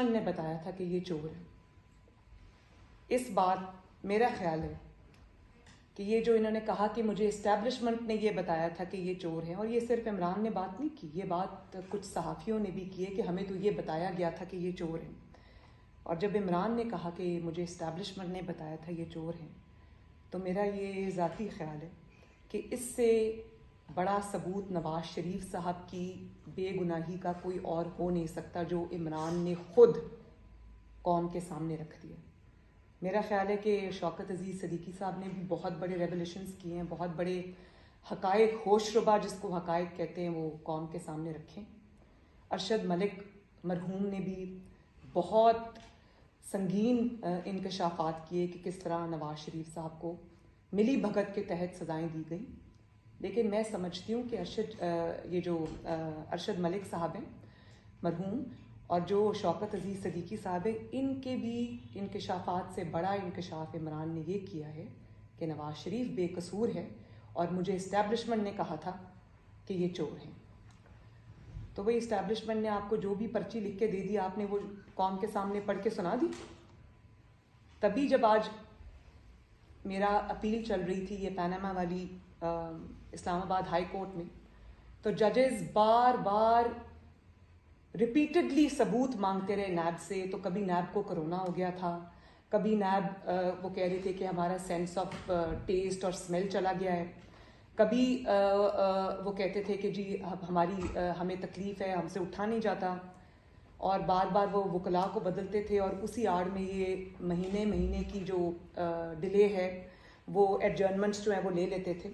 نے بتایا تھا کہ یہ چور ہے. اس بات میرا خیال ہے کہ یہ جو انہوں نے کہا کہ مجھے اسٹیبلشمنٹ نے یہ بتایا تھا کہ یہ چور ہیں، اور یہ صرف عمران نے بات نہیں کی، یہ بات کچھ صحافیوں نے بھی کی ہے کہ ہمیں تو یہ بتایا گیا تھا کہ یہ چور ہیں. اور جب عمران نے کہا کہ مجھے اسٹیبلشمنٹ نے بتایا تھا یہ چور ہیں، تو میرا یہ ذاتی خیال ہے کہ اس سے بڑا ثبوت نواز شریف صاحب کی بے گناہی کا کوئی اور ہو نہیں سکتا، جو عمران نے خود قوم کے سامنے رکھ دیا. میرا خیال ہے کہ شوکت عزیز صدیقی صاحب نے بھی بہت بڑے ریولیشنز کیے ہیں، بہت بڑے حقائق، ہوش ربا جس کو حقائق کہتے ہیں، وہ قوم کے سامنے رکھیں. ارشد ملک مرحوم نے بھی بہت سنگین انکشافات کیے کہ کس طرح نواز شریف صاحب کو ملی بھگت کے تحت سزائیں دی گئیں. لیکن میں سمجھتی ہوں کہ ارشد ملک صاحب ہیں مرحوم، اور جو شوکت عزیز صدیقی صاحب ہیں، ان کے بھی انکشافات سے بڑا انکشاف عمران نے یہ کیا ہے کہ نواز شریف بے قصور ہے، اور مجھے اسٹیبلشمنٹ نے کہا تھا کہ یہ چور ہیں. تو وہی اسٹیبلشمنٹ نے آپ کو جو بھی پرچی لکھ کے دے دی، آپ نے وہ قوم کے سامنے پڑھ کے سنا دی. تبھی جب آج میرا اپیل چل رہی تھی یہ پیناما والی اسلام آباد ہائی کورٹ میں، تو ججز بار بار ریپیٹڈلی ثبوت مانگتے رہے نیب سے. تو کبھی نیب کو کرونا ہو گیا تھا، کبھی نیب وہ کہہ رہے تھے کہ ہمارا سینس آف ٹیسٹ اور اسمیل چلا گیا ہے، کبھی وہ کہتے تھے کہ جی ہمیں تکلیف ہے، ہم سے اٹھا نہیں جاتا، اور بار بار وہ وکلاء کو بدلتے تھے، اور اسی آڑ میں یہ مہینے کی جو ڈیلے ہے وہ ایڈجرنمنٹس جو ہیں وہ لے لیتے تھے.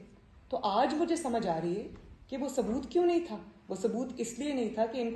تو آج مجھے سمجھ آ رہی ہے کہ وہ ثبوت کیوں نہیں تھا. وہ ثبوت اس لیے نہیں تھا کہ ان کو